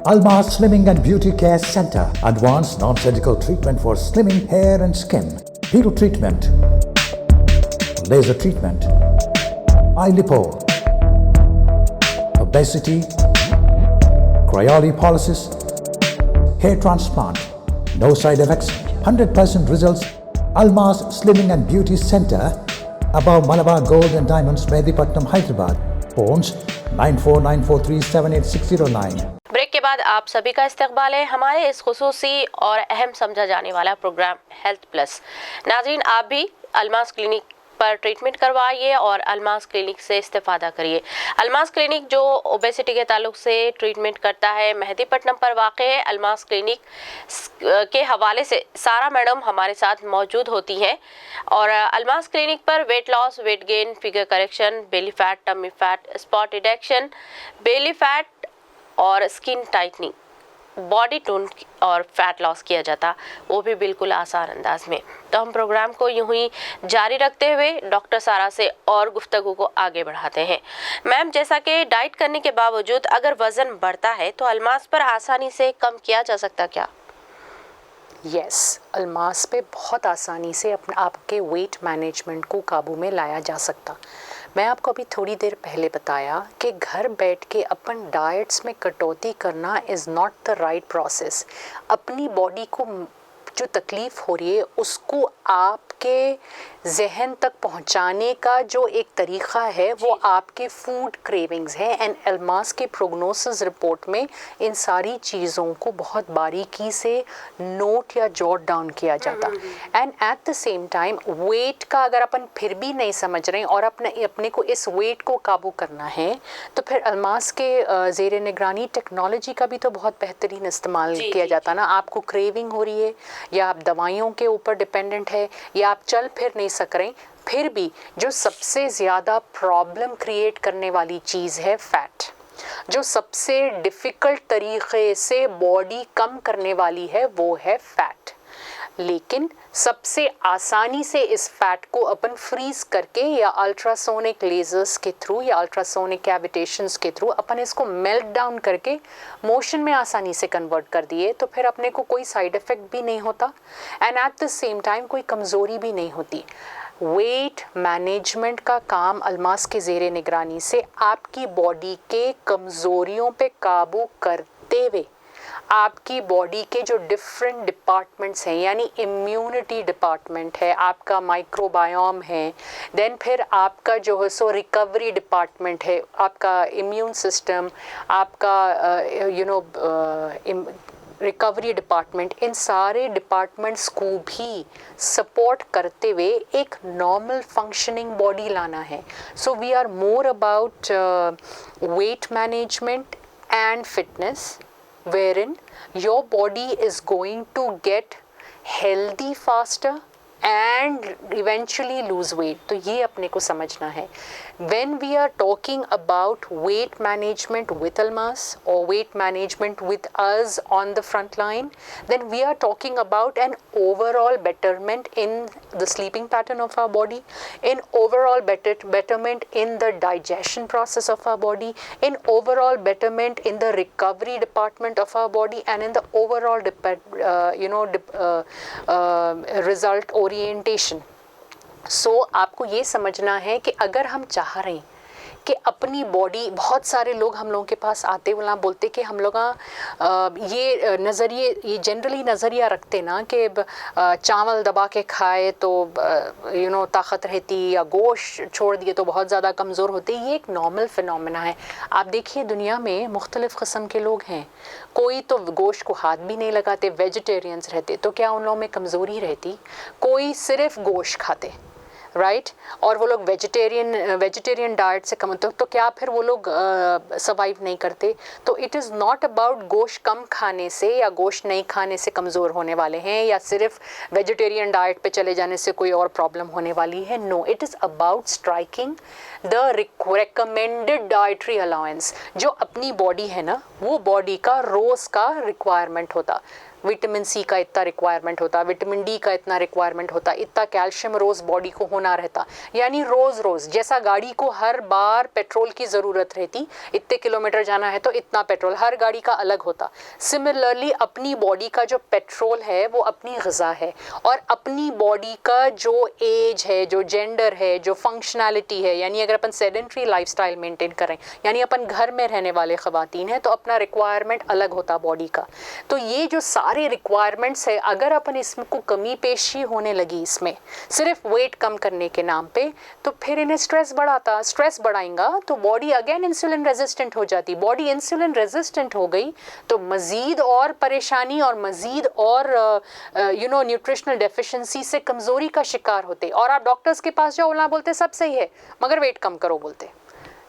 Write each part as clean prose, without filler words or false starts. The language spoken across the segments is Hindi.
Almas Slimming and Beauty Care Center. Advanced non-surgical treatment for slimming hair and skin. Peel treatment. Laser treatment. Eye lipo. Obesity. Cryolipolysis. Hair transplant. No side effects. 100% results. Almas Slimming and Beauty Center. Above Malabar Gold and Diamonds, Mehdipatnam, Hyderabad. Phones 9494378609. Break के बाद आप सभी का इस्तकबाल है हमारे इस खुसूसी और अहम समझा जाने वाला प्रोग्राम हेल्थ प्लस। नाज़रीन, आप भी अलमास क्लिनिक पर ट्रीटमेंट करवाइए और अलमास क्लिनिक से इस्तेफादा करिए। अलमास क्लिनिक जो ओबेसिटी के ताल्लुक से ट्रीटमेंट करता है, मेहदीपट्टनम पर वाक़ है। अलमास क्लिनिक के हवाले से सारा मैडम हमारे साथ मौजूद होती हैं और अलमास क्लिनिक पर weight loss, weight gain, figure correction, belly fat, tummy fat, spot reduction, belly fat और स्किन टाइटनिंग, बॉडी टोन और फैट लॉस किया जाता, वो भी बिल्कुल आसान अंदाज में। तो हम प्रोग्राम को यूं ही जारी रखते हुए डॉक्टर सारा से और गुफ्तगू को आगे बढ़ाते हैं। मैम, जैसा कि डाइट करने के बावजूद अगर वज़न बढ़ता है तो अलमास पर आसानी से कम किया जा सकता क्या? यस, अलमास पे बहुत आसानी से आपके वेट मैनेजमेंट को काबू में लाया जा सकता। मैं आपको अभी थोड़ी देर पहले बताया कि घर बैठ के अपन डाइट्स में कटौती करना is not the right process. अपनी बॉडी को जो तकलीफ़ हो रही है उसको आपके जहन तक पहुंचाने का जो एक तरीक़ा है वो आपके फूड क्रेविंग्स हैं। एंड अलमास के प्रोग्नोसिस रिपोर्ट में इन सारी चीज़ों को बहुत बारीकी से नोट या जॉट डाउन किया जाता। And at the same time weight का अगर अपन फिर भी नहीं समझ रहे हैं और अपने को इस वेट को काबू करना है तो फिर अलमास के ज़ेर निगरानी टेक्नोलॉजी का भी तो बहुत बेहतरीन इस्तेमाल किया जाता ना। आपको क्रेविंग हो रही है या आप दवाइयों के ऊपर डिपेंडेंट है या आप चल फिर नहीं सक रहे, फिर भी जो सबसे ज़्यादा प्रॉब्लम क्रिएट करने वाली चीज़ है फ़ैट, जो सबसे डिफ़िकल्ट तरीक़े से बॉडी कम करने वाली है वो है फ़ैट। लेकिन सबसे आसानी से इस फैट को अपन फ्रीज़ करके या अल्ट्रासोनिक लेज़र्स के थ्रू या अल्ट्रासोनिक कैविटेशंस के थ्रू अपन इसको मेल्ट डाउन करके मोशन में आसानी से कन्वर्ट कर दिए तो फिर अपने को कोई साइड इफ़ेक्ट भी नहीं होता and at the same time कोई कमज़ोरी भी नहीं होती। वेट मैनेजमेंट का काम अलमास के ज़ेरे निगरानी से आपकी बॉडी के कमज़ोरियों पे काबू करते हुए आपकी बॉडी के जो डिफरेंट डिपार्टमेंट्स हैं, यानी इम्यूनिटी डिपार्टमेंट है, आपका माइक्रोबायोम है, देन फिर आपका जो है सो रिकवरी डिपार्टमेंट है, आपका इम्यून सिस्टम, आपका रिकवरी डिपार्टमेंट, इन सारे डिपार्टमेंट्स को भी सपोर्ट करते हुए एक नॉर्मल फंक्शनिंग बॉडी लाना है। So we are more about weight management and fitness wherein your body is going to get healthy faster and eventually lose weight। तो ये अपने को समझना है। When we are talking about weight management with Almas or weight management with us on the front line, then we are talking about an overall betterment in the sleeping pattern of our body, in overall betterment in the digestion process of our body, in overall betterment in the recovery department of our body, and in the overall result orientation. So आपको ये समझना है कि अगर हम चाह रहे हैं कि अपनी बॉडी, बहुत सारे लोग हम लोगों के पास आते हुए बोलते कि हम लोग ये नज़रिए, ये जनरली नज़रिया रखते ना कि चावल दबा के खाए तो ताकत रहती, या गोश्त छोड़ दिए तो बहुत ज़्यादा कमज़ोर होते। ये एक नॉर्मल फिनोमेना है। आप देखिए दुनिया में मुख्तलिफ़ किस्म के लोग हैं, कोई तो गोश्त को हाथ भी नहीं लगाते, वेजिटेरियंस रहते, तो क्या उन लोगों में कमज़ोरी रहती? कोई सिर्फ गोश्त खाते, राइट, और वो लोग वेजिटेरियन डाइट से कम, तो क्या फिर वो लोग सर्वाइव नहीं करते? तो इट इज़ नॉट अबाउट गोश्त कम खाने से या गोश्त नहीं खाने से कमज़ोर होने वाले हैं, या सिर्फ वेजिटेरियन डाइट पे चले जाने से कोई और प्रॉब्लम होने वाली है। No, it is about striking the recommended dietary allowance. जो अपनी बॉडी है ना, वो बॉडी का रोज़ का रिक्वायरमेंट होता। विटामिन सी का इतना रिक्वायरमेंट होता, विटामिन डी का इतना रिक्वायरमेंट होता, इतना कैल्शियम रोज़ बॉडी को होना रहता। यानी रोज़ रोज़ जैसा गाड़ी को हर बार पेट्रोल की ज़रूरत रहती, इतने किलोमीटर जाना है तो इतना पेट्रोल, हर गाड़ी का अलग होता। सिमिलरली अपनी बॉडी का जो पेट्रोल है वो अपनी ग़िज़ा है, और अपनी बॉडी का जो एज है, जो जेंडर है, जो फंक्शनैलिटी है, यानी अगर अपन सेडेंट्री लाइफस्टाइल मेंटेन करें, यानी अपन घर में रहने वाले ख़वातीन हैं, तो अपना रिक्वायरमेंट अलग होता बॉडी का। तो ये जो सारे रिक्वायरमेंट्स है, अगर अपन इसको कमी पेशी होने लगी इसमें सिर्फ वेट कम करने के नाम पे, तो फिर इन्हें स्ट्रेस बढ़ाता, स्ट्रेस बढ़ाएगा तो बॉडी अगेन इंसुलिन रेजिस्टेंट हो जाती। बॉडी इंसुलिन रेजिस्टेंट हो गई तो मज़ीद और परेशानी और मज़ीद और न्यूट्रिशनल डेफिशिएंसी से कमज़ोरी का शिकार होते। और आप डॉक्टर्स के पास जाओ, ना बोलते सब सही है मगर वेट कम करो बोलते।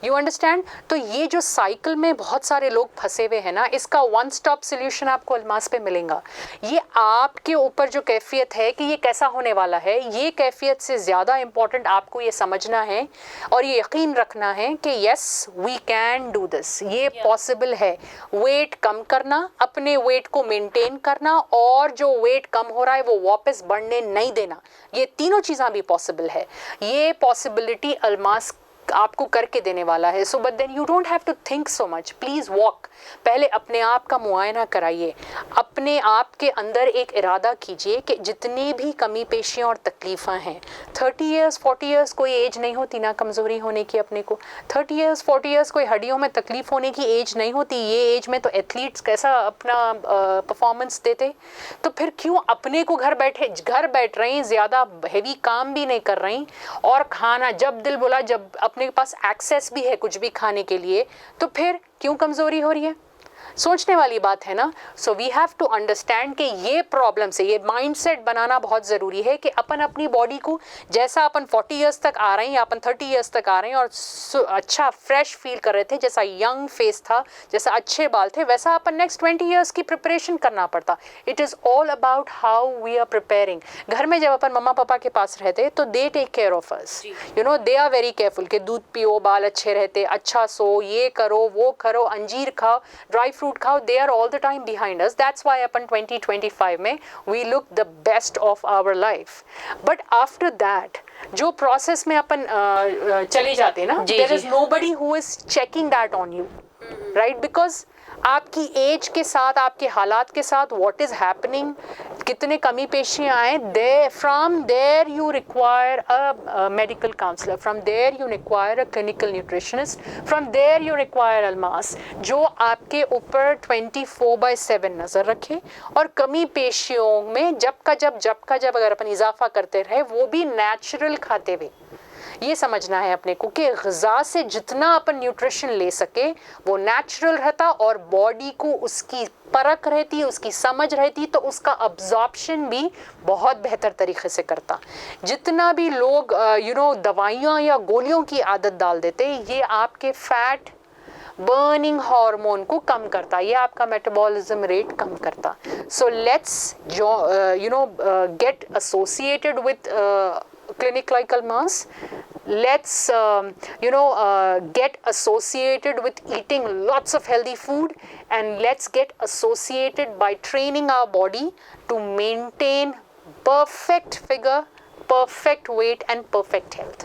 You understand? तो ये जो साइकिल में बहुत सारे लोग फंसे हुए हैं ना, इसका वन स्टॉप सोल्यूशन आपको अल्मास पे मिलेगा। ये आपके ऊपर जो कैफियत है कि ये कैसा होने वाला है, ये कैफियत से ज़्यादा इम्पॉर्टेंट आपको ये समझना है और ये यकीन रखना है कि yes we can do this, ये पॉसिबल है। वेट कम करना, अपने वेट को मेंटेन करना, और जो वेट कम हो रहा है वो वापस बढ़ने नहीं देना, ये तीनों चीज़ें भी पॉसिबल है। ये पॉसिबिलिटी अल्मास आपको करके देने वाला है। So but then you don't have to think so much, please walk. पहले अपने आप का मुआयना कराइए, अपने आप के अंदर एक इरादा कीजिए कि जितनी भी कमी पेशियाँ और तकलीफ़ें हैं, 30 ईयर्स 40 ईयर्स कोई एज नहीं होती ना कमज़ोरी होने की अपने को। 30 ईयर्स 40 ईयर्स कोई हड्डियों में तकलीफ़ होने की एज नहीं होती। ये एज में तो एथलीट्स कैसा अपना परफॉर्मेंस देते। तो फिर क्यों अपने को घर बैठ रही हैं, ज़्यादा हैवी काम भी नहीं कर रही, और खाना जब दिल बोला, जब अपने पास एक्सेस भी है कुछ भी खाने के लिए, तो फिर क्यों कमज़ोरी हो रही है? सोचने वाली बात है ना। So we have to understand कि ये प्रॉब्लम से, ये माइंडसेट बनाना बहुत ज़रूरी है कि अपन अपनी बॉडी को, जैसा अपन 40 ईयर्स तक आ रहे हैं या अपन 30 ईयर्स तक आ रहे हैं और अच्छा फ्रेश फील कर रहे थे, जैसा यंग फेस था, जैसा अच्छे बाल थे, वैसा अपन नेक्स्ट 20 ईयर्स की प्रिपरेशन करना पड़ता। It is all about how we are preparing. घर में जब अपन मम्मा पापा के पास रहते तो they take care of us, you know, they are very careful कि दूध पियो, बाल अच्छे रहते, अच्छा सो, ये करो वो करो, अंजीर खाओ, ड्राई फ्रूट खाओ। They are all the time behind us. That's why अपन 2025 में we look the best of our life. But after that, जो process में अपन चले जाते ना, there is nobody who is checking that on you, right? Because आपकी एज के साथ, आपके हालात के साथ what is happening, कितने कमी पेशियाँ आए, from there you require a medical counselor, from there you require a clinical nutritionist, from there you require Almas, जो आपके ऊपर 24/7 नज़र रखे और कमी पेशियों में जब का जब अगर अपन इजाफा करते रहे, वो भी नेचुरल खाते हुए। ये समझना है अपने को कि ग़िज़ा से जितना अपन न्यूट्रिशन ले सके वो नेचुरल रहता और बॉडी को उसकी परख रहती, उसकी समझ रहती, तो उसका अब्जॉर्प्शन भी बहुत बेहतर तरीके से करता। जितना भी लोग दवाइयाँ या गोलियों की आदत डाल देते, ये आपके फैट बर्निंग हार्मोन को कम करता, ये आपका मेटाबॉलिज्म रेट कम करता। So let's get associated with clinic like Almas. Let's get associated with eating lots of healthy food, and let's get associated by training our body to maintain perfect figure, perfect weight and perfect health.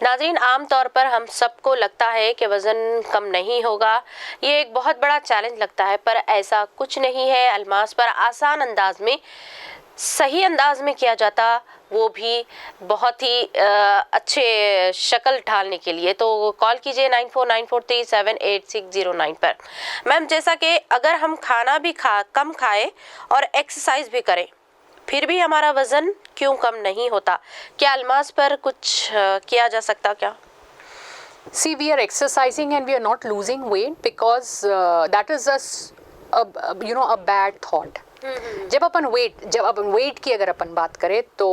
नाज़रीन, आम तौर पर हम सबको लगता है कि वज़न कम नहीं होगा, ये एक बहुत बड़ा चैलेंज लगता है, पर ऐसा कुछ नहीं है। अल्मास पर आसान अंदाज में, सही अंदाज में किया जाता, वो भी बहुत ही अच्छे शक्ल ढालने के लिए। तो कॉल कीजिए 9494378609 पर। मैम, जैसा कि अगर हम खाना भी कम खाएं और एक्सरसाइज भी करें, फिर भी हमारा वज़न क्यों कम नहीं होता? क्या अल्मास पर कुछ किया जा सकता क्या? See, we are exercising and we are not losing weight because that is a bad thought. जब अपन वेट की अगर अपन बात करें तो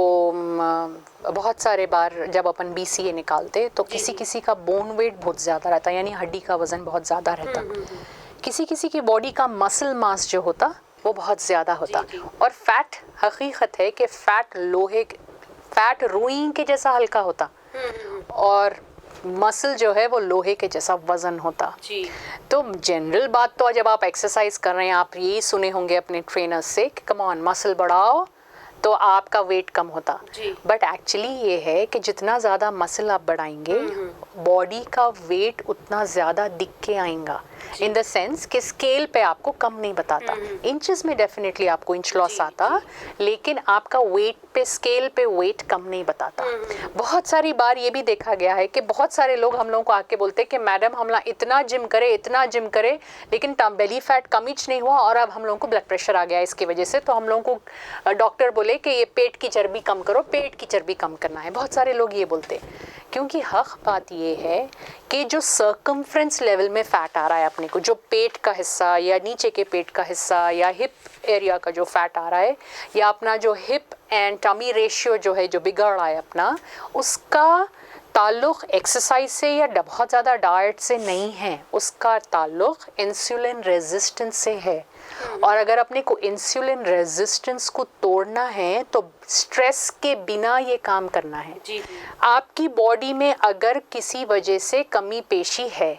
बहुत सारे बार जब अपन BCA निकालते तो किसी का बोन वेट बहुत ज़्यादा रहता, यानी हड्डी का वज़न बहुत ज़्यादा रहता। किसी की बॉडी का मसल मास जो होता वो बहुत ज़्यादा होता। और फैट, हकीकत है कि फैट रुई के जैसा हल्का होता और मसल जो है वो लोहे के जैसा वजन होता जी। तो जनरल बात तो जब आप एक्सरसाइज कर रहे हैं आप यही सुने होंगे अपने ट्रेनर से कि कम ऑन मसल बढ़ाओ तो आपका वेट कम होता। बट एक्चुअली ये है कि जितना ज़्यादा मसल आप बढ़ाएंगे बॉडी का वेट उतना ज़्यादा दिख के आएगा, इन द सेंस कि स्केल पे आपको कम नहीं बताता। इंचेस में डेफिनेटली आपको इंच लॉस आता, लेकिन आपका वेट पे स्केल पे वेट कम नहीं बताता। बहुत सारी बार ये भी देखा गया है कि बहुत सारे लोग हम लोगों को आके बोलते हैं कि मैडम हम लोग इतना जिम करे लेकिन बेली फैट कम ही नहीं हुआ और अब हम लोगों को ब्लड प्रेशर आ गया इसकी वजह से, तो हम लोगों को डॉक्टर बोले कि ये पेट की चर्बी कम करो, पेट की चर्बी कम करना है। बहुत सारे लोग ये बोलते हैं, क्योंकि हक बात ये है कि जो सर्कमफ्रेंस लेवल में फैट आ रहा है अपने को, जो पेट का हिस्सा या नीचे के पेट का हिस्सा या हिप एरिया का जो फैट आ रहा है या अपना जो हिप एंड टमी रेशियो जो है जो बिगड़ रहा है अपना, उसका ताल्लुक़ एक्सरसाइज से या बहुत ज़्यादा डाइट से नहीं है, उसका ताल्लुक़ इंसुलिन रेजिस्टेंस से है। और अगर अपने को इंसुलिन रेजिस्टेंस को तोड़ना है तो स्ट्रेस के बिना ये काम करना है। जी। आपकी बॉडी में अगर किसी वजह से कमी पेशी है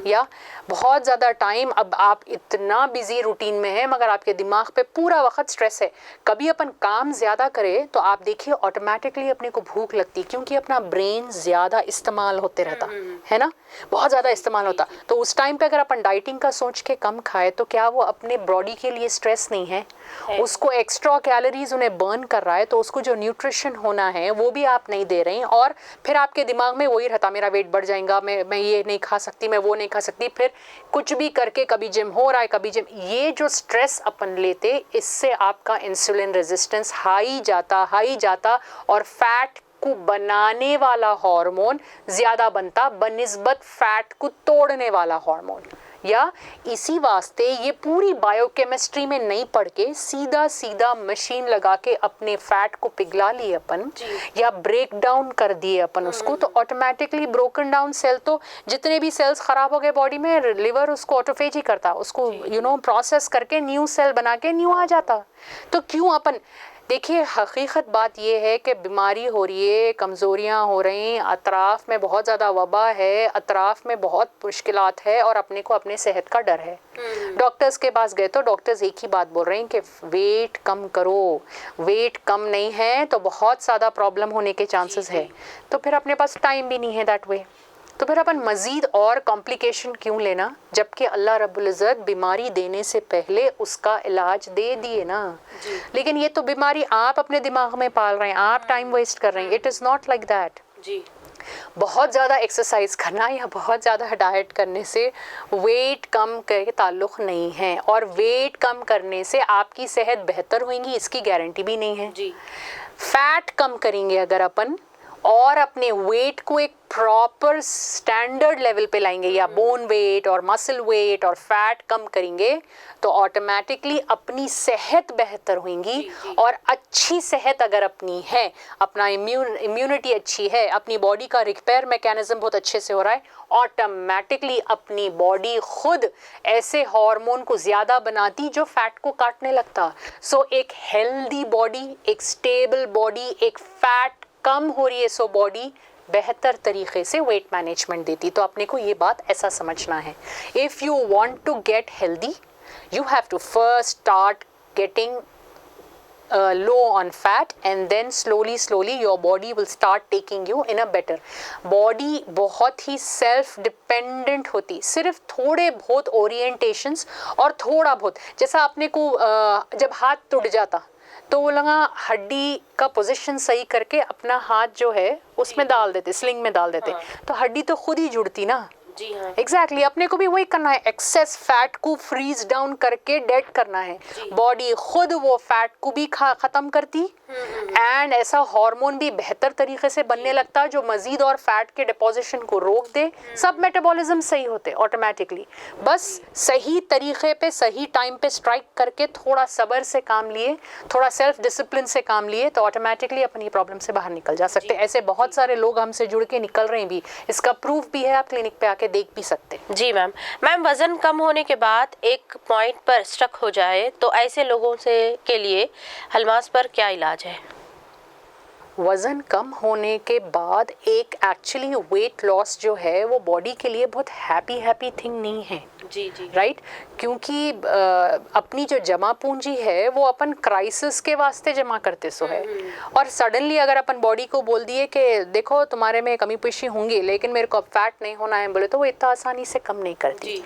या बहुत ज़्यादा टाइम अब आप इतना बिजी रूटीन में है मगर आपके दिमाग पे पूरा वक्त स्ट्रेस है, कभी अपन काम ज़्यादा करें तो आप देखिए ऑटोमेटिकली अपने को भूख लगती, क्योंकि अपना ब्रेन ज़्यादा इस्तेमाल होते रहता है ना, बहुत ज़्यादा इस्तेमाल होता। तो उस टाइम पे अगर अपन डाइटिंग का सोच के कम खाए तो क्या वो अपने बॉडी के लिए स्ट्रेस नहीं है? उसको एक्स्ट्रा कैलोरीज उन्हें बर्न कर रहा है, तो उसको जो न्यूट्रिशन होना है वो भी आप नहीं दे रहे हैं और फिर आपके दिमाग में वही रहता, मेरा वेट बढ़ जाएगा, मैं ये नहीं खा सकती, मैं वो नहीं खा सकती, फिर कुछ भी करके कभी जिम हो रहा है कभी जिम। ये जो स्ट्रेस अपन लेते इससे आपका इंसुलिन रेजिस्टेंस हाई जाता और फैट को बनाने वाला हार्मोन ज़्यादा बनता बनिस्बत फैट को तोड़ने वाला हार्मोन। या इसी वास्ते ये पूरी बायोकेमिस्ट्री में नहीं पढ़ के सीधा मशीन लगा के अपने फैट को पिघला लिए अपन या ब्रेक डाउन कर दिए अपन उसको, तो ऑटोमेटिकली ब्रोकन डाउन सेल, तो जितने भी सेल्स खराब हो गए बॉडी में, लिवर उसको ऑटोफेजी करता, उसको प्रोसेस करके न्यू सेल बना के न्यू आ जाता। तो क्यों अपन देखिए, हकीकत बात ये है कि बीमारी हो रही है, कमज़ोरियाँ हो रही हैं, अतराफ़ में बहुत ज़्यादा वबा है, अतराफ़ में बहुत मुश्किलात है और अपने को अपने सेहत का डर है। डॉक्टर्स के पास गए तो डॉक्टर्स एक ही बात बोल रहे हैं कि वेट कम करो, वेट कम नहीं है तो बहुत ज़्यादा प्रॉब्लम होने के चांसेस है। तो फिर अपने पास टाइम भी नहीं है दैट वे, तो फिर अपन मज़ीद और कॉम्प्लिकेशन क्यों लेना, जबकि अल्लाह रब्बुल इज़्ज़त बीमारी देने से पहले उसका इलाज दे दिए ना। लेकिन ये तो बीमारी आप अपने दिमाग में पाल रहे हैं, आप टाइम वेस्ट कर रहे हैं। It is not like that जी। बहुत ज़्यादा एक्सरसाइज करना या बहुत ज़्यादा डाइट करने से वेट कम के ताल्लुक़ नहीं है, और वेट कम करने से आपकी सेहत बेहतर होगी इसकी गारंटी भी नहीं है जी। फैट कम करेंगे अगर अपन और अपने वेट को एक प्रॉपर स्टैंडर्ड लेवल पे लाएंगे या बोन वेट और मसल वेट और फैट कम करेंगे तो ऑटोमेटिकली अपनी सेहत बेहतर होगी। और अच्छी सेहत अगर अपनी है, अपना इम्यूनिटी अच्छी है, अपनी बॉडी का रिपेयर मैकेनिज्म बहुत अच्छे से हो रहा है, ऑटोमेटिकली अपनी बॉडी खुद ऐसे हार्मोन को ज़्यादा बनाती जो फैट को काटने लगता। सो एक हेल्दी बॉडी, एक स्टेबल बॉडी, एक फैट कम हो रही है सो बॉडी बेहतर तरीके से वेट मैनेजमेंट देती। तो अपने को ये बात ऐसा समझना है, if you want to get healthy you have to first start getting low on fat and then slowly your body will start taking you in a better body। बहुत ही सेल्फ डिपेंडेंट होती, सिर्फ थोड़े बहुत ओरिएंटेशंस और थोड़ा बहुत, जैसा अपने को जब हाथ टूट जाता तो वो लगा हड्डी का पोजीशन सही करके अपना हाथ जो है उसमें डाल देते, स्लिंग में डाल देते, तो हड्डी तो खुद ही जुड़ती ना। जी हाँ, एग्जैक्टली अपने को भी वही करना है, एक्सेस फैट को फ्रीज डाउन करके डेड करना है। बॉडी खुद वो फैट को भी ख़त्म करती एंड ऐसा हार्मोन भी बेहतर तरीके से बनने लगता जो मजीद और फैट के डिपोजिशन को रोक दे। सब मेटाबॉलिज्म सही होते ऑटोमेटिकली, बस सही तरीके पे सही टाइम पे स्ट्राइक करके थोड़ा सब्र से काम लिए, थोड़ा सेल्फ डिसिप्लिन से काम लिए तो ऑटोमेटिकली अपनी प्रॉब्लम से बाहर निकल जा सकते। ऐसे बहुत सारे लोग हमसे जुड़ के निकल रहे हैं भी, इसका प्रूफ भी है, आप क्लिनिक पे आके देख भी सकते हैं। जी मैम, वज़न कम होने के बाद एक पॉइंट पर स्टक हो जाए तो ऐसे लोगों से के लिए हलमास पर क्या इलाज है? वज़न कम होने के बाद एक एक्चुअली वेट लॉस जो है वो बॉडी के लिए बहुत हैप्पी थिंग नहीं है। जी राइट क्योंकि अपनी जो जमा पूंजी है वो अपन क्राइसिस के वास्ते जमा करते सो है, और सडनली अगर अपन बॉडी को बोल दिए कि देखो तुम्हारे में कमी पेशी होंगी लेकिन मेरे को अब फैट नहीं होना है बोले तो वो इतना आसानी से कम नहीं करती।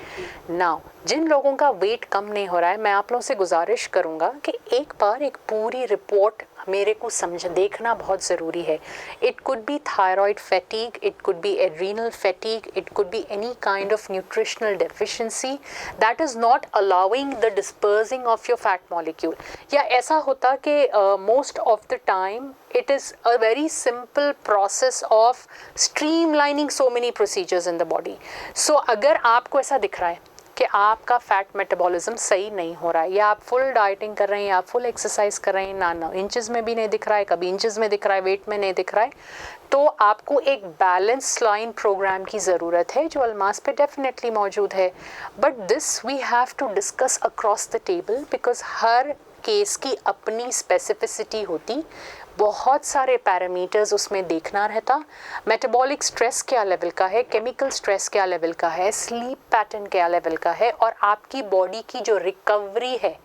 नाउ जिन लोगों का वेट कम नहीं हो रहा है, मैं आप लोगों से गुजारिश करूँगा कि एक बार एक पूरी रिपोर्ट मेरे को देखना बहुत ज़रूरी है। It could be thyroid fatigue, it could be adrenal fatigue, it could be any kind of nutritional deficiency that is not allowing the dispersing of your fat molecule. या ऐसा होता कि most of the time it is a very simple process of streamlining so many procedures in the body. So अगर आपको ऐसा दिख रहा है कि आपका फैट मेटाबॉलिज्म सही नहीं हो रहा है, या आप फुल डाइटिंग कर रहे हैं या आप फुल एक्सरसाइज कर रहे हैं, ना इंचेस में भी नहीं दिख रहा है, कभी इंचेस में दिख रहा है, वेट में नहीं दिख रहा है, तो आपको एक बैलेंस लाइन प्रोग्राम की ज़रूरत है जो अल्मास पे डेफिनेटली मौजूद है। But this we have to discuss across the table because हर केस की अपनी स्पेसिफिसिटी होती, बहुत सारे पैरामीटर्स उसमें देखना रहता। मेटाबॉलिक स्ट्रेस क्या लेवल का है, केमिकल स्ट्रेस क्या लेवल का है, स्लीप पैटर्न क्या लेवल का है, और आपकी बॉडी की जो रिकवरी है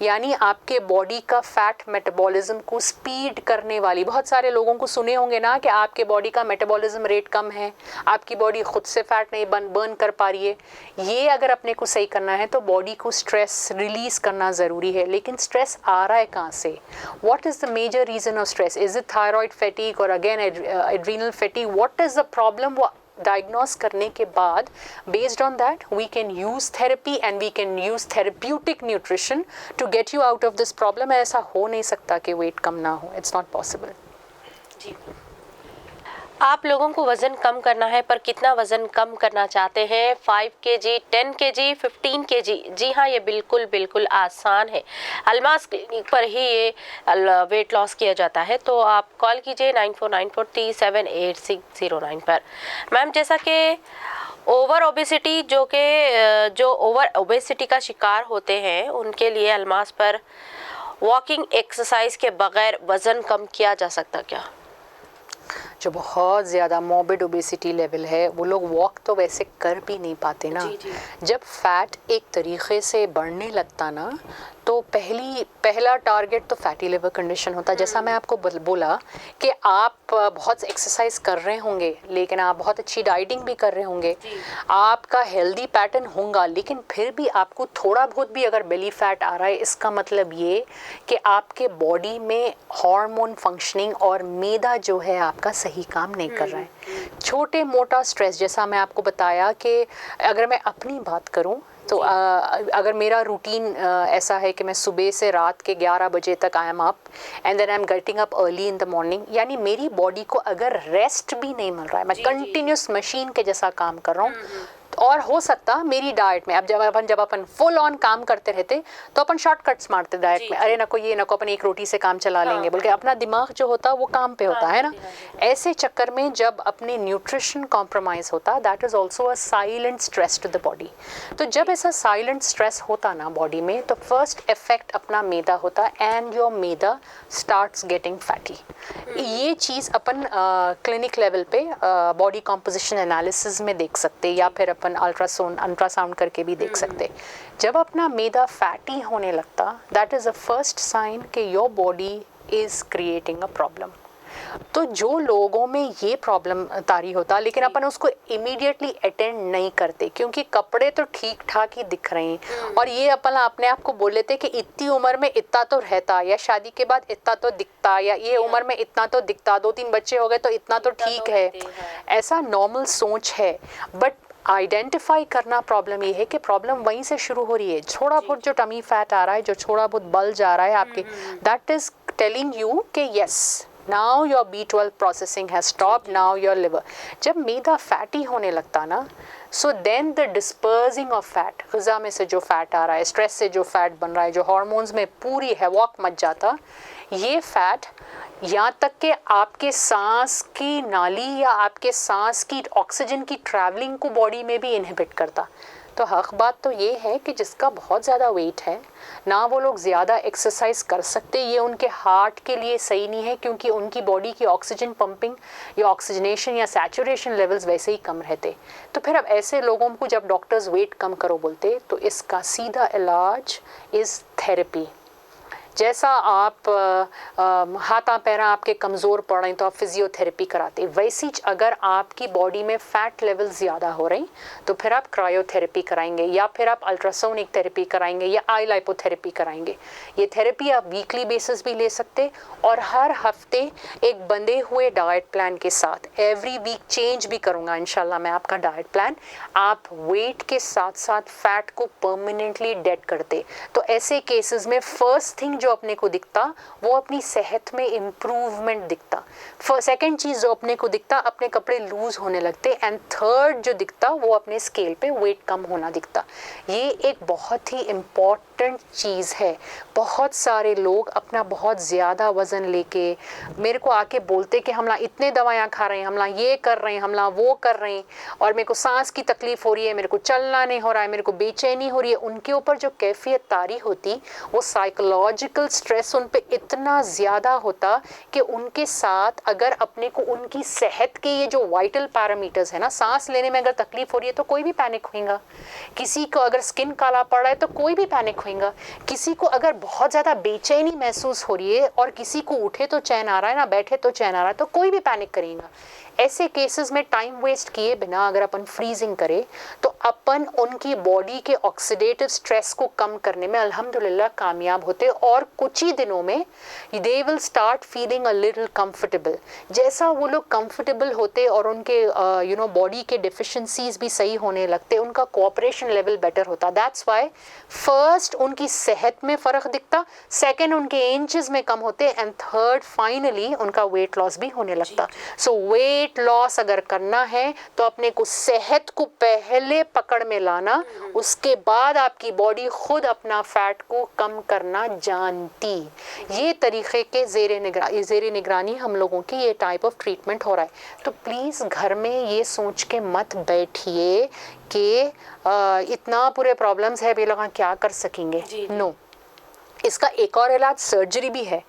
यानी आपके बॉडी का फैट मेटाबॉलिज्म को स्पीड करने वाली, बहुत सारे लोगों को सुने होंगे ना कि आपके बॉडी का मेटाबॉलिज्म रेट कम है, आपकी बॉडी खुद से फैट नहीं बर्न कर पा रही है। ये अगर अपने को सही करना है तो बॉडी को स्ट्रेस रिलीज़ करना ज़रूरी है। लेकिन स्ट्रेस आ रहा है कहाँ से? What is the major reason of stress? Is it thyroid fatigue और again adrenal fatigue? What is the problem? Diagnose करने के बाद based on that we can use therapy and we can use therapeutic nutrition to get you out of this problem. ऐसा हो नहीं सकता कि वेट कम ना हो, इट्स नॉट पॉसिबल। जी, आप लोगों को वज़न कम करना है, पर कितना वज़न कम करना चाहते हैं? 5 kg, 10 kg, 15 kg? जी हाँ, ये बिल्कुल आसान है। अल्मास क्लिनिक पर ही ये वेट लॉस किया जाता है। तो आप कॉल कीजिए 9494378609 पर। मैम, जैसा कि ओवर ओबेसिटी जो ओवर ओबेसिटी का शिकार होते हैं उनके लिए अल्मास पर वॉकिंग एक्सरसाइज के बगैर वज़न कम किया जा सकता क्या? जो बहुत ज़्यादा मॉर्बिड ओबेसिटी लेवल है वो लोग वॉक तो वैसे कर भी नहीं पाते ना। जी। जब फैट एक तरीक़े से बढ़ने लगता ना तो पहला टारगेट तो फैटी लिवर कंडीशन होता है। जैसा मैं आपको बोला कि आप बहुत एक्सरसाइज कर रहे होंगे लेकिन आप बहुत अच्छी डाइटिंग भी कर रहे होंगे, आपका हेल्दी पैटर्न होगा, लेकिन फिर भी आपको थोड़ा बहुत भी अगर बेली फैट आ रहा है, इसका मतलब ये कि आपके बॉडी में हार्मोन फंक्शनिंग और मैदा जो है आपका सही काम नहीं कर रहा है। छोटे मोटा स्ट्रेस, जैसा मैं आपको बताया कि अगर मैं अपनी बात करूं तो अगर मेरा रूटीन ऐसा है कि मैं सुबह से रात के 11 बजे तक I am up and then I am getting up early in the morning, यानी मेरी बॉडी को अगर रेस्ट भी नहीं मिल रहा है, मैं कंटिन्यूस मशीन के जैसा काम कर रहा हूँ, और हो सकता मेरी डाइट में अब जब अपन फुल ऑन काम करते रहते तो अपन शॉर्टकट्स मारते डाइट में, अरे नको ये नको अपन एक रोटी से काम चला लेंगे बोल के अपना दिमाग जो होता है वो काम पे होता है ना। ऐसे चक्कर में जब अपने न्यूट्रिशन कॉम्प्रोमाइज़ होता, that is also a silent stress to the body. तो जब ऐसा साइलेंट स्ट्रेस होता ना बॉडी में तो फर्स्ट इफेक्ट अपना मैदा होता and your maida starts getting fatty. ये चीज़ अपन क्लिनिक लेवल पे बॉडी कॉम्पोजिशन एनालिसिस में देख सकते, या फिर अपन अल्ट्रासाउंड करके भी देख सकते। जब अपना मैदा फैटी होने लगता, that is the first sign कि your body is creating a problem. तो जो लोगों में ये प्रॉब्लम तारी होता लेकिन अपन उसको इमीडिएटली अटेंड नहीं करते क्योंकि कपड़े तो ठीक ठाक ही दिख रहे हैं, और ये अपन अपने आप को बोल लेते कि इतनी उम्र में इतना तो रहता, या शादी के बाद इतना तो दिखता, या ये उम्र में इतना तो दिखता, 2-3 बच्चे हो गए तो इतना तो ठीक है। ऐसा नॉर्मल सोच है, बट आइडेंटिफाई करना प्रॉब्लम ये है कि प्रॉब्लम वहीं से शुरू हो रही है। थोड़ा बहुत जो टमी फैट आ रहा है, जो थोड़ा बहुत बल्ज आ रहा है आपके, दैट इज टेलिंग यू कि yes now your B12 processing has stopped, now your liver. जब मैदा फैटी होने लगता ना, so then the dispersing of fat, ग़िज़ा में से जो फैट आ रहा है, स्ट्रेस से जो फैट बन रहा है, जो हार्मोन्स में पूरी हैवॉक मच जाता, ये फैट यहाँ तक कि आपके सांस की नाली या आपके सांस की ऑक्सीजन की ट्रैवलिंग को बॉडी में भी इनहिबिट करता। तो हक बात तो ये है कि जिसका बहुत ज़्यादा वेट है ना, वो लोग ज़्यादा एक्सरसाइज कर सकते, ये उनके हार्ट के लिए सही नहीं है, क्योंकि उनकी बॉडी की ऑक्सीजन पंपिंग या ऑक्सीजनेशन या सैचुरेशन लेवल्स वैसे ही कम रहते। तो फिर अब ऐसे लोगों को जब डॉक्टर्स वेट कम करो बोलते, तो इसका सीधा इलाज इज़ थेरेपी। जैसा आप हाथा पैरा आपके कमज़ोर पड़ रहे हैं तो आप फिजियोथेरेपी कराते, वैसी अगर आपकी बॉडी में फ़ैट लेवल ज़्यादा हो रही तो फिर आप क्रायोथेरेपी कराएंगे, या फिर आप अल्ट्रासोनिक थेरेपी कराएंगे, या आई लाइपोथेरेपी कराएंगे। ये थेरेपी आप वीकली बेसिस भी ले सकते, और हर हफ्ते एक बंधे हुए डाइट प्लान के साथ एवरी वीक चेंज भी करूँगा इंशाल्लाह मैं आपका डाइट प्लान। आप वेट के साथ साथ फैट को परमानेंटली डेड करते। तो ऐसे केसेस में फर्स्ट थिंग जो अपने को दिखता वो अपनी सेहत में इम्प्रूवमेंट दिखता, सेकंड चीज़ जो अपने को दिखता अपने कपड़े लूज होने लगते, एंड थर्ड जो दिखता वो अपने स्केल पे वेट कम होना दिखता। ये एक बहुत ही इम्पॉर्टेंट चीज़ है। बहुत सारे लोग अपना बहुत ज़्यादा वज़न लेके मेरे को आके बोलते कि हमला इतने दवाइयाँ खा रहे हैं, हमला ये कर रहे हैं, हमला वो कर रहे हैं, और मेरे को सांस की तकलीफ़ हो रही है, मेरे को चलना नहीं हो रहा है, मेरे को बेचैनी हो रही है। उनके ऊपर जो कैफियत तारी होती वो साइकोलॉजिकल स्ट्रेस उन पे इतना ज़्यादा होता कि उनके साथ अगर अपने को उनकी सेहत के ये जो वाइटल पैरामीटर्स है ना, सांस लेने में अगर तकलीफ हो रही है तो कोई भी पैनिक होएगा, किसी को अगर स्किन काला पड़ रहा है तो कोई भी पैनिक होएगा, किसी को अगर बहुत ज़्यादा बेचैनी महसूस हो रही है और किसी को उठे तो चैन आ रहा है ना बैठे तो चैन आ रहा है, तो कोई भी पैनिक करेगा। ऐसे केसेस में टाइम वेस्ट किए बिना अगर अपन फ्रीजिंग करें तो अपन उनकी बॉडी के ऑक्सीडेटिव स्ट्रेस को कम करने में अल्हम्दुलिल्लाह कामयाब होते, और कुछ ही दिनों में they will start feeling a little comfortable. जैसा वो लोग कंफर्टेबल होते और उनके बॉडी के डिफिशिएंसीज भी सही होने लगते, उनका कोऑपरेशन लेवल बेटर होता। दैट्स वाई फर्स्ट उनकी सेहत में फ़र्क दिखता, सेकेंड उनके इंचेस में कम होते, एंड थर्ड फाइनली उनका वेट लॉस भी होने लगता। सो वेट लॉस अगर करना है तो अपने को सेहत को पहले पकड़ में लाना, उसके बाद आपकी बॉडी खुद अपना फैट को कम करना जानती। ये तरीके के ज़ेरे निगरानी हम लोगों की ये टाइप ऑफ ट्रीटमेंट हो रहा है। तो प्लीज़ घर में ये सोच के मत बैठिए कि इतना पूरे प्रॉब्लम्स है, वे लोग क्या कर सकेंगे। नो, इसका एक और इलाज सर्जरी भी है,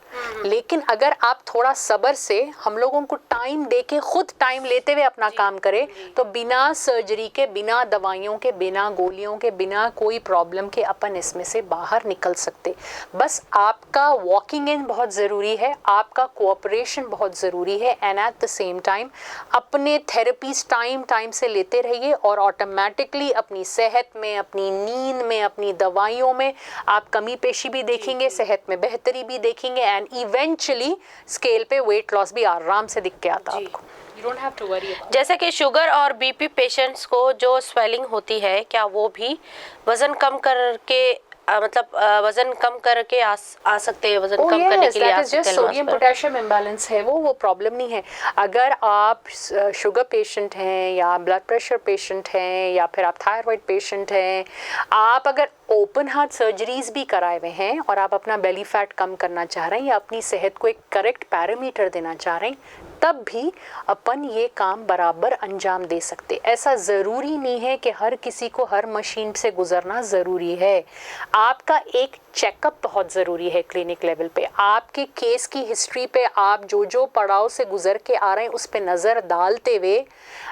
लेकिन अगर आप थोड़ा सब्र से हम लोगों को टाइम दे के खुद टाइम लेते हुए अपना काम करें तो बिना सर्जरी के, बिना दवाइयों के, बिना गोलियों के, बिना कोई प्रॉब्लम के अपन इसमें से बाहर निकल सकते। बस आपका वॉकिंग इन बहुत ज़रूरी है, आपका कोऑपरेशन बहुत ज़रूरी है, and at the same time अपने थेरेपीज टाइम से लेते रहिए, और ऑटोमेटिकली अपनी सेहत में, अपनी नींद में, अपनी दवाइयों में आप कमी पेशी भी देखेंगे, सेहत में बेहतरी भी देखेंगे, एंड इवेंचुअली स्केल पे वेट लॉस भी आराम से दिख के आता आपको। You don't have to worry about. जैसे कि शुगर और बीपी पेशेंट्स को जो स्वेलिंग होती है, क्या वो भी वजन कम करके वजन कम करके आ सकते हैं, वजन कम करने के लिए आ सकते हैं? सोडियम पोटेशियम इम्बैलेंस है वो प्रॉब्लम नहीं है। अगर आप शुगर पेशेंट हैं या ब्लड प्रेशर पेशेंट हैं या फिर आप थायराइड पेशेंट हैं, आप अगर ओपन हार्ट सर्जरीज भी कराए हुए हैं और आप अपना बेली फैट कम करना चाह रहे हैं या अपनी सेहत को एक करेक्ट पैरामीटर देना चाह रहे हैं, तब भी अपन ये काम बराबर अंजाम दे सकते। ऐसा ज़रूरी नहीं है कि हर किसी को हर मशीन से गुजरना ज़रूरी है। आपका एक चेकअप बहुत ज़रूरी है क्लिनिक लेवल पे। आपके केस की हिस्ट्री पे आप जो पड़ाव से गुजर के आ रहे हैं उस पे नज़र डालते हुए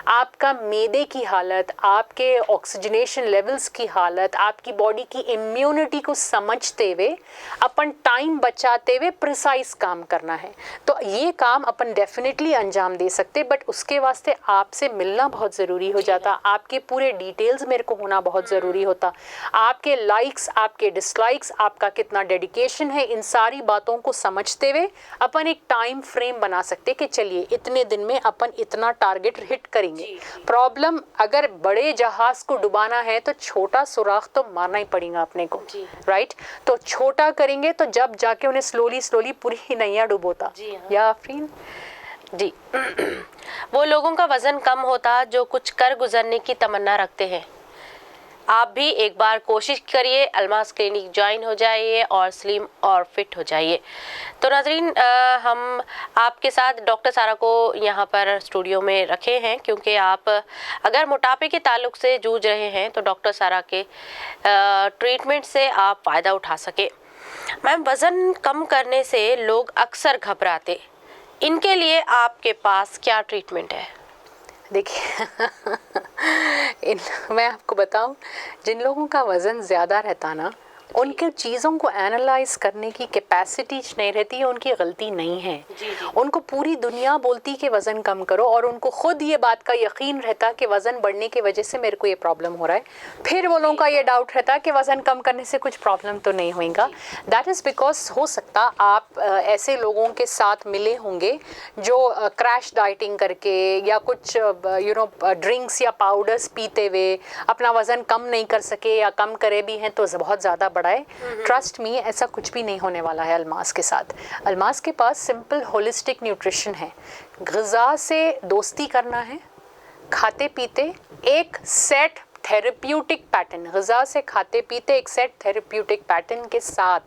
आपका मैदे की हालत, आपके ऑक्सीजनेशन लेवल्स की हालत, आपकी बॉडी की इम्यूनिटी को समझते हुए अपन टाइम बचाते हुए प्रिसाइज काम करना है। तो ये काम अपन डेफिनेटली अंजाम दे सकते, बट उसके वास्ते आपसे मिलना बहुत ज़रूरी हो जाता, आपके पूरे डिटेल्स मेरे को होना बहुत ज़रूरी होता, आपके लाइक्स, आपके डिसलाइक्स, आपका कितना डेडिकेशन है, इन सारी बातों को समझते हुए अपन एक टाइम फ्रेम बना सकते कि चलिए इतने दिन में अपन इतना टारगेट हिट करेंगे। प्रॉब्लम अगर बड़े जहाज को डुबाना है तो छोटा सुराख तो मारना ही पड़ेगा अपने को, राइट? तो छोटा करेंगे तो जब जाके उन्हें स्लोली पूरी नैया डुबोता। या आफरीन जी वो लोगों का वजन कम होता जो कुछ कर गुजरने की तमन्ना रखते हैं। आप भी एक बार कोशिश करिए, अल्मास क्लिनिक ज्वाइन हो जाइए और स्लिम और फिट हो जाइए। तो नाज़रीन, हम आपके साथ डॉक्टर सारा को यहाँ पर स्टूडियो में रखे हैं क्योंकि आप अगर मोटापे के ताल्लुक से जूझ रहे हैं तो डॉक्टर सारा के ट्रीटमेंट से आप फ़ायदा उठा सके। मैम, वज़न कम करने से लोग अक्सर घबराते, इनके लिए आपके पास क्या ट्रीटमेंट है? देखिए मैं आपको बताऊं, जिन लोगों का वज़न ज़्यादा रहता ना, उनके चीज़ों को एनालाइज करने की कैपेसिटी नहीं रहती है, उनकी गलती नहीं है। उनको पूरी दुनिया बोलती कि वज़न कम करो और उनको खुद ये बात का यकीन रहता कि वज़न बढ़ने की वजह से मेरे को ये प्रॉब्लम हो रहा है। फिर वो लोगों का ये डाउट रहता कि वज़न कम करने से कुछ प्रॉब्लम तो नहीं होएगा। दैट इज़ बिकॉज हो सकता आप ऐसे लोगों के साथ मिले होंगे जो क्रैश डाइटिंग करके या कुछ ड्रिंक्स या पाउडर्स पीते हुए अपना वज़न कम नहीं कर सके या कम करे भी हैं तो बहुत ज़्यादा बढ़ाए। ट्रस्ट मी, ऐसा कुछ भी नहीं होने वाला है अल्मास के साथ। अल्मास के पास सिंपल होलिस्टिक न्यूट्रिशन है। ग़िज़ा से दोस्ती करना है, खाते पीते एक सेट थेरेप्यूटिक पैटर्न, ग़िज़ा से खाते पीते एक सेट थेरेप्यूटिक पैटर्न के साथ,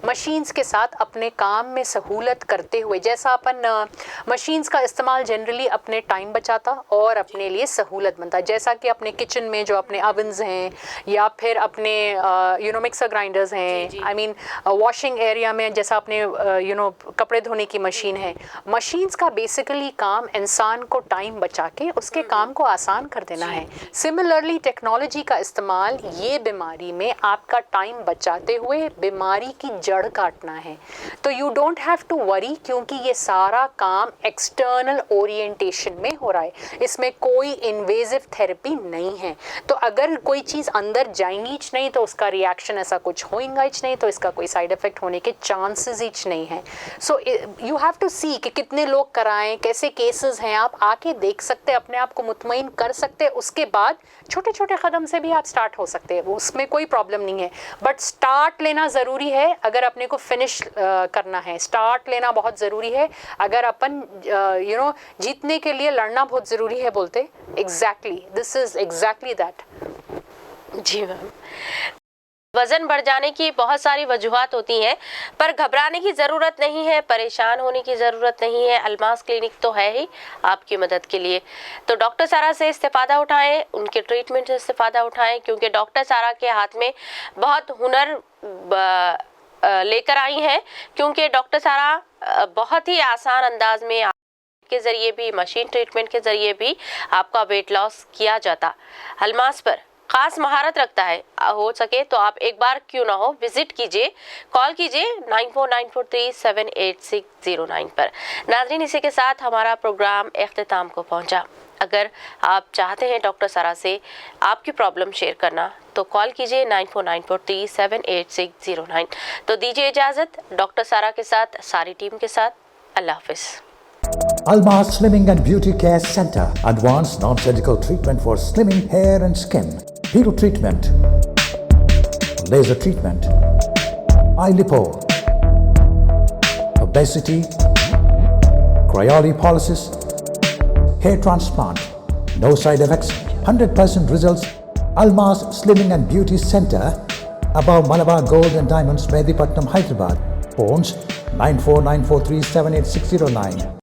मशीन्स के साथ अपने काम में सहूलत करते हुए, जैसा अपन मशीन्स का इस्तेमाल जनरली अपने टाइम बचाता और अपने लिए सहूलत बनता है, जैसा कि अपने किचन में जो अपने ओवन्स हैं या फिर अपने मिक्सर ग्राइंडर्स हैं, आई मीन वॉशिंग एरिया में जैसा अपने कपड़े धोने की मशीन है। मशीन्स का बेसिकली काम इंसान को टाइम बचा के उसके काम को आसान कर देना है। सिमिलरली टेक्नोलॉजी का इस्तेमाल ये बीमारी में आपका टाइम बचाते हुए बीमारी की जड़ काटना है। तो you don't have to worry, क्योंकि ये सारा काम एक्सटर्नल ओरिएंटेशन में हो रहा है, इसमें कोई इन्वेजिव थेरेपी नहीं है। तो अगर कोई चीज़ अंदर जाएंगी नहीं तो उसका रिएक्शन ऐसा कुछ होएगा नहीं, तो इसका कोई साइड इफ़ेक्ट होने के चांसेस ही नहीं है। सो यू हैव टू सी कि कितने लोग कराएं, कैसे केसेस हैं, आप आके देख सकते, अपने आप को मुतमईन कर सकते। उसके बाद छोटे छोटे कदम से भी आप स्टार्ट हो सकते हैं, उसमें कोई प्रॉब्लम नहीं है। बट स्टार्ट लेना ज़रूरी है। अगर अपने को फिनिश करना है, स्टार्ट लेना बहुत ज़रूरी है। अगर अपन जीतने के लिए लड़ना बहुत ज़रूरी है बोलते, exactly this is exactly that. जी मैम, वज़न बढ़ जाने की बहुत सारी वजूहात होती हैं, पर घबराने की ज़रूरत नहीं है, परेशान होने की ज़रूरत नहीं है। अल्मास क्लिनिक तो है ही आपकी मदद के लिए। तो डॉक्टर सारा से इस्तेफ़ादा उठाएं, उनके ट्रीटमेंट से इस्तेफ़ादा उठाएं, क्योंकि डॉक्टर सारा के हाथ में बहुत हुनर लेकर आई हैं, क्योंकि डॉक्टर सारा बहुत ही आसान अंदाज में के ज़रिए भी, मशीन ट्रीटमेंट के ज़रिए भी आपका वेट लॉस किया जाता। अल्मास पर खास महारत रखता है। हो सके तो आप एक बार क्यों ना हो विजिट कीजिए, कॉल कीजिए 9494378609 पर। नाज़रीन, इसी के साथ हमारा प्रोग्राम इख्तिताम को पहुंचा। अगर आप चाहते हैं डॉक्टर सारा से आपकी प्रॉब्लम शेयर करना तो कॉल कीजिए 9494378609। तो दीजिए इजाज़त डॉक्टर सारा के साथ, सारी टीम के साथ। अल्लाह हाफिज़। Almas Slimming and Beauty Care Center. Advanced non-surgical treatment for slimming hair and skin. Peel treatment. Laser treatment. Eye lipo. Obesity. Cryolipolysis. Hair transplant. No side effects. 100% results. Almas Slimming and Beauty Center. Above Malabar Gold and Diamonds, Medipatnam, Hyderabad. Phones 9494378609.